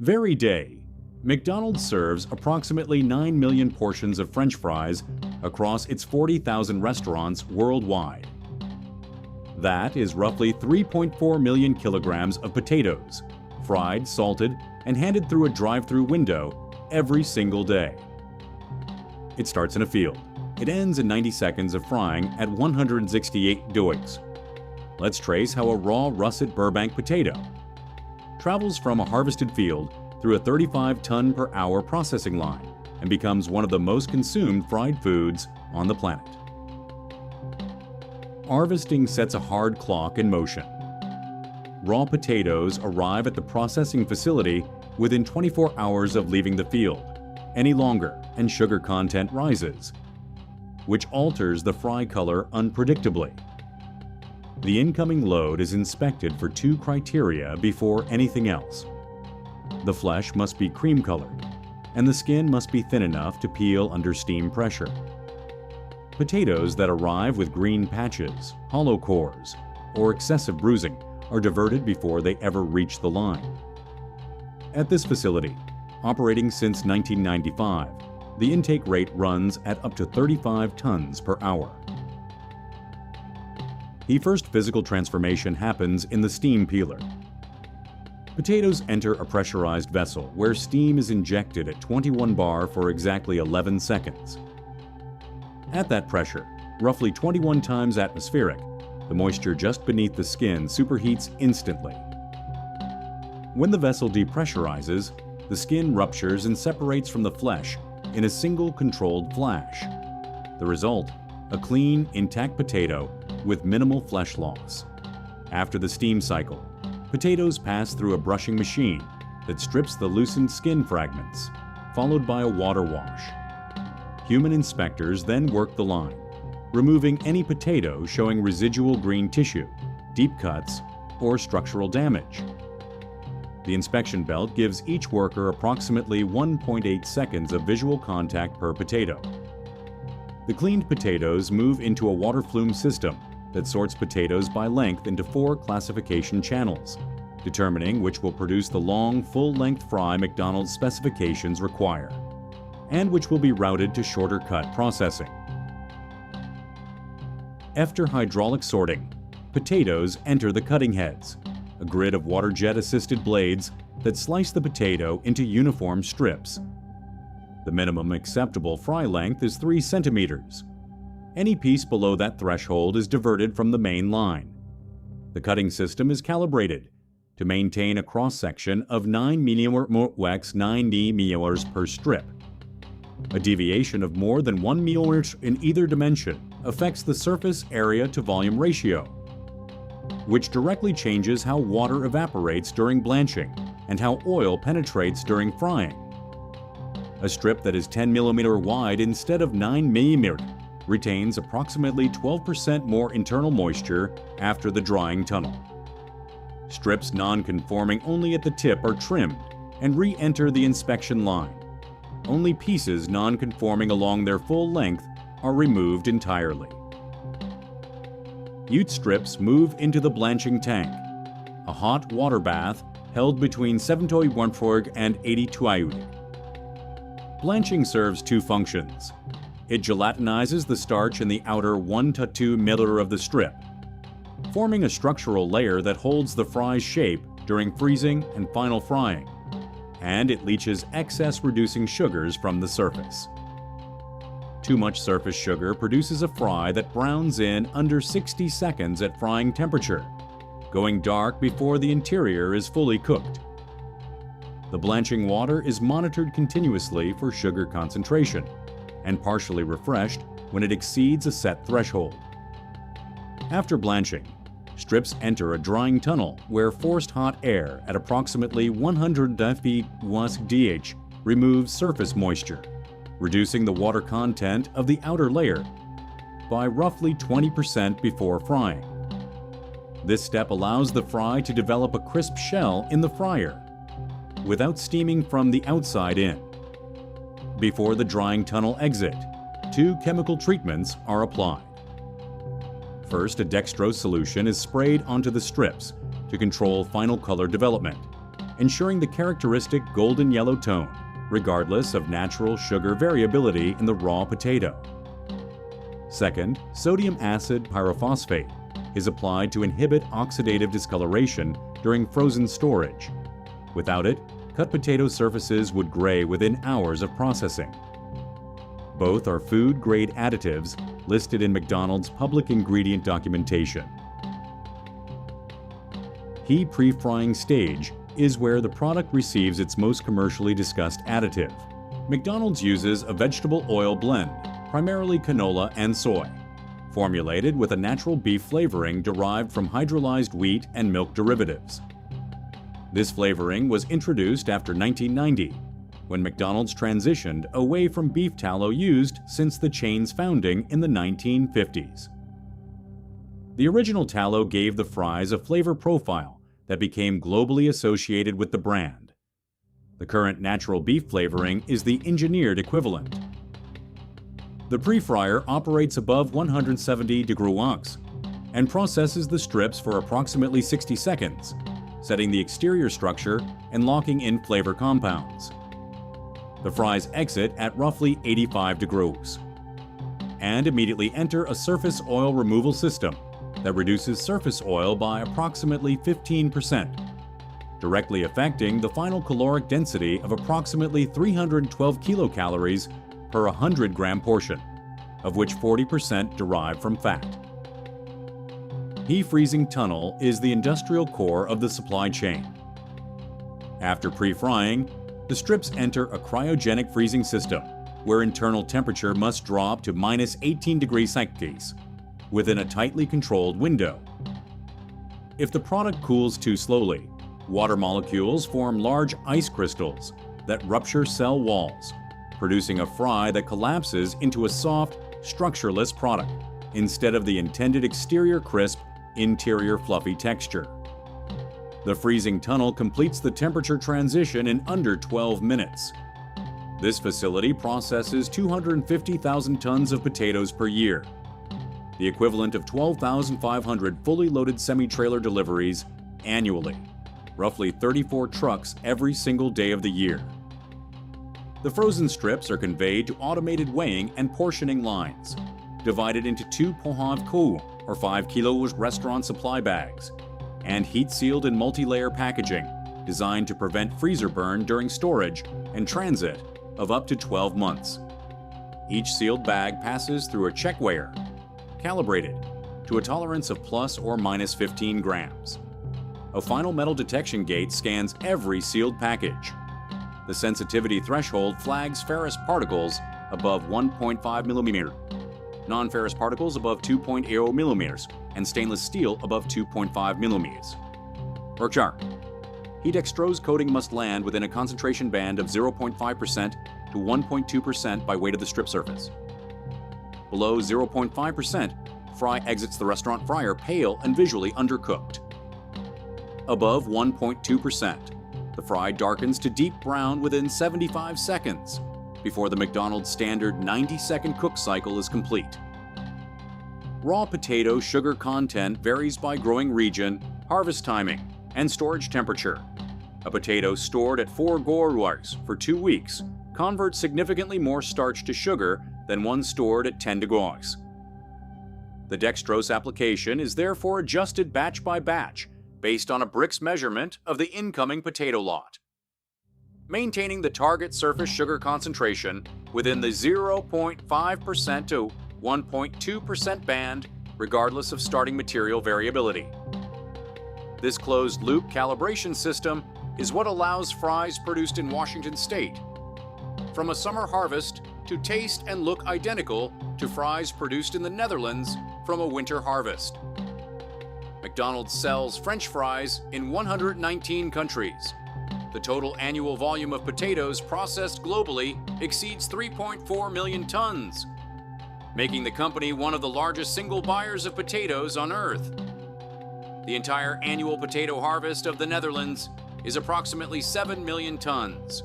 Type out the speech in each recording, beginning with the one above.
Very day, McDonald's serves approximately 9 million portions of French fries across its 40,000 restaurants worldwide. That is roughly 3.4 million kilograms of potatoes, fried, salted, and handed through a drive-through window every single day. It starts in a field. It ends in 90 seconds of frying at 168 degrees. Let's trace how a raw Russet Burbank potato travels from a harvested field through a 35-ton-per-hour processing line and becomes one of the most consumed fried foods on the planet. Harvesting sets a hard clock in motion. Raw potatoes arrive at the processing facility within 24 hours of leaving the field. Any longer, and sugar content rises, which alters the fry color unpredictably. The incoming load is inspected for two criteria before anything else. The flesh must be cream-colored, and the skin must be thin enough to peel under steam pressure. Potatoes that arrive with green patches, hollow cores, or excessive bruising are diverted before they ever reach the line. At this facility, operating since 1995, the intake rate runs at up to 35 tons per hour. The first physical transformation happens in the steam peeler. Potatoes enter a pressurized vessel where steam is injected at 21 bar for exactly 11 seconds. At that pressure, roughly 21 times atmospheric, the moisture just beneath the skin superheats instantly. When the vessel depressurizes, the skin ruptures and separates from the flesh in a single controlled flash. The result, a clean, intact potato with minimal flesh loss. After the steam cycle, potatoes pass through a brushing machine that strips the loosened skin fragments, followed by a water wash. Human inspectors then work the line, removing any potato showing residual green tissue, deep cuts, or structural damage. The inspection belt gives each worker approximately 1.8 seconds of visual contact per potato. The cleaned potatoes move into a water flume system that sorts potatoes by length into 4 classification channels, determining which will produce the long, full-length fry McDonald's specifications require, and which will be routed to shorter cut processing. After hydraulic sorting, potatoes enter the cutting heads, a grid of water jet-assisted blades that slice the potato into uniform strips. The minimum acceptable fry length is 3 centimeters. Any piece below that threshold is diverted from the main line. The cutting system is calibrated to maintain a cross-section of 9 mm x 9 mm per strip. A deviation of more than 1 mm in either dimension affects the surface area to volume ratio, which directly changes how water evaporates during blanching and how oil penetrates during frying. A strip that is 10 mm wide instead of 9 mm retains approximately 12% more internal moisture after the drying tunnel. Strips non-conforming only at the tip are trimmed and re-enter the inspection line. Only pieces non-conforming along their full length are removed entirely. Ute strips move into the blanching tank, a hot water bath held between 71 and 82. Blanching serves 2 functions. It gelatinizes the starch in the outer 1 to 2 mm of the strip, forming a structural layer that holds the fry's shape during freezing and final frying, and it leaches excess reducing sugars from the surface. Too much surface sugar produces a fry that browns in under 60 seconds at frying temperature, going dark before the interior is fully cooked. The blanching water is monitored continuously for sugar concentration and partially refreshed when it exceeds a set threshold. After blanching, strips enter a drying tunnel where forced hot air at approximately 100 dph removes surface moisture, reducing the water content of the outer layer by roughly 20% before frying. This step allows the fry to develop a crisp shell in the fryer without steaming from the outside in. Before the drying tunnel exit, 2 chemical treatments are applied. First, a dextrose solution is sprayed onto the strips to control final color development ensuring the characteristic golden yellow tone, regardless of natural sugar variability in the raw potato. Second, sodium acid pyrophosphate is applied to inhibit oxidative discoloration during frozen storage. Without it, cut potato surfaces would gray within hours of processing. Both are food-grade additives listed in McDonald's public ingredient documentation. Heat pre-frying stage is where the product receives its most commercially discussed additive. McDonald's uses a vegetable oil blend, primarily canola and soy, formulated with a natural beef flavoring derived from hydrolyzed wheat and milk derivatives. This flavoring was introduced after 1990, when McDonald's transitioned away from beef tallow used since the chain's founding in the 1950s. The original tallow gave the fries a flavor profile that became globally associated with the brand. The current natural beef flavoring is the engineered equivalent. The pre-fryer operates above 170 degrees and processes the strips for approximately 60 seconds, setting the exterior structure and locking in flavor compounds. The fries exit at roughly 85 degrees and immediately enter a surface oil removal system that reduces surface oil by approximately 15%, directly affecting the final caloric density of approximately 312 kilocalories per 100-gram portion, of which 40% derive from fat. Pre-freezing tunnel is the industrial core of the supply chain. After pre-frying, the strips enter a cryogenic freezing system, where internal temperature must drop to minus 18 degrees Celsius within a tightly controlled window. If the product cools too slowly, water molecules form large ice crystals that rupture cell walls, producing a fry that collapses into a soft, structureless product instead of the intended exterior crisp, interior fluffy texture. The freezing tunnel completes the temperature transition in under 12 minutes. This facility processes 250,000 tons of potatoes per year, the equivalent of 12,500 fully loaded semi-trailer deliveries annually, roughly 34 trucks every single day of the year. The frozen strips are conveyed to automated weighing and portioning lines, divided into 2 pohavku, or 5 kilo restaurant supply bags, and heat-sealed in multi-layer packaging designed to prevent freezer burn during storage and transit of up to 12 months. Each sealed bag passes through a check weigher, calibrated to a tolerance of plus or minus 15 grams. A final metal detection gate scans every sealed package. The sensitivity threshold flags ferrous particles above 1.5 millimeters, non-ferrous particles above 2.0 millimeters, and stainless steel above 2.5 millimeters. Workjar. Heat extrusion coating must land within a concentration band of 0.5% to 1.2% by weight of the strip surface. Below 0.5%, fry exits the restaurant fryer pale and visually undercooked. Above 1.2%, the fry darkens to deep brown within 75 seconds before the McDonald's standard 90-second cook cycle is complete. Raw potato sugar content varies by growing region, harvest timing, and storage temperature. A potato stored at 4 degrees for 2 weeks converts significantly more starch to sugar than one stored at 10 degrees. The dextrose application is therefore adjusted batch by batch based on a bricks measurement of the incoming potato lot, maintaining the target surface sugar concentration within the 0.5% to 1.2% band regardless of starting material variability. This closed-loop calibration system is what allows fries produced in Washington State from a summer harvest to taste and look identical to fries produced in the Netherlands from a winter harvest. McDonald's sells French fries in 119 countries. The total annual volume of potatoes processed globally exceeds 3.4 million tons, making the company one of the largest single buyers of potatoes on Earth. The entire annual potato harvest of the Netherlands is approximately 7 million tons.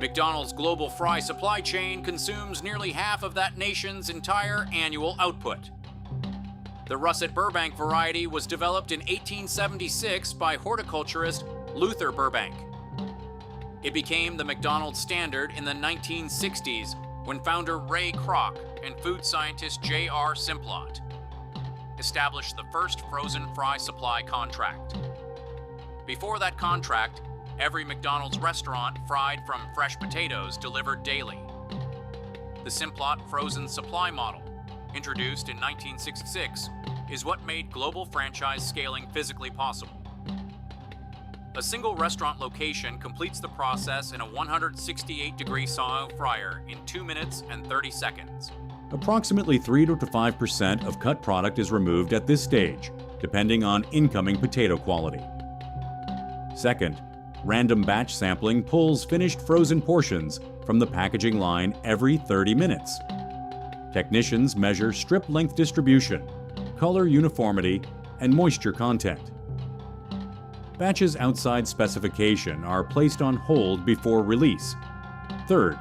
McDonald's global fry supply chain consumes nearly half of that nation's entire annual output. The Russet Burbank variety was developed in 1876 by horticulturist Russet Burbank. It became the McDonald's standard in the 1960s when founder Ray Kroc and food scientist J.R. Simplot established the first frozen fry supply contract. Before that contract, every McDonald's restaurant fried from fresh potatoes delivered daily. The Simplot frozen supply model, introduced in 1966, is what made global franchise scaling physically possible. A single restaurant location completes the process in a 168-degree saw fryer in 2 minutes and 30 seconds. Approximately 3 to 5% of cut product is removed at this stage, depending on incoming potato quality. Second, random batch sampling pulls finished frozen portions from the packaging line every 30 minutes. Technicians measure strip length distribution, color uniformity, and moisture content. Batches outside specification are placed on hold before release. Third,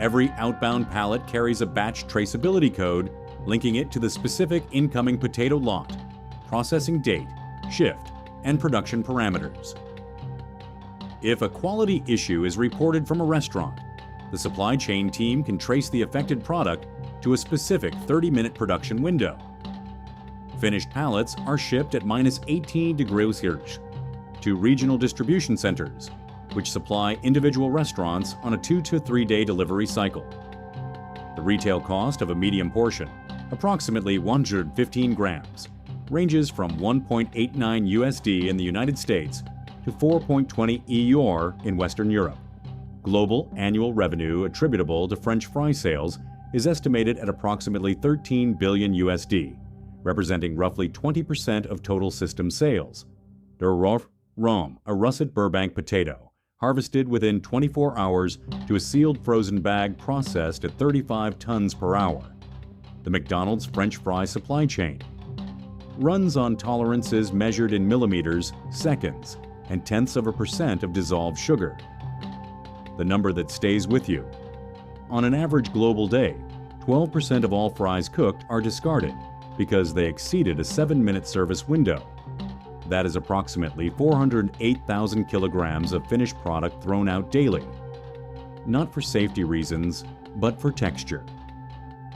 every outbound pallet carries a batch traceability code linking it to the specific incoming potato lot, processing date, shift, and production parameters. If a quality issue is reported from a restaurant, the supply chain team can trace the affected product to a specific 30-minute production window. Finished pallets are shipped at -18 degrees Celsius to regional distribution centers, which supply individual restaurants on a 2 to 3 day delivery cycle. The retail cost of a medium portion, approximately 115 grams, ranges from $1.89 USD in the United States to 4.20 EUR in Western Europe. Global annual revenue attributable to French fry sales is estimated at approximately 13 billion USD, representing roughly 20% of total system sales. A Russet Burbank potato, harvested within 24 hours to a sealed frozen bag processed at 35 tons per hour. The McDonald's French fry supply chain runs on tolerances measured in millimeters, seconds, and tenths of a percent of dissolved sugar. The number that stays with you. On an average global day, 12% of all fries cooked are discarded because they exceeded a 7-minute service window. That is approximately 408,000 kilograms of finished product thrown out daily. Not for safety reasons, but for texture.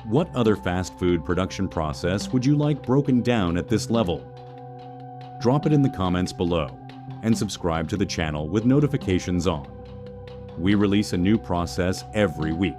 What other fast food production process would you like broken down at this level? Drop it in the comments below and subscribe to the channel with notifications on. We release a new process every week.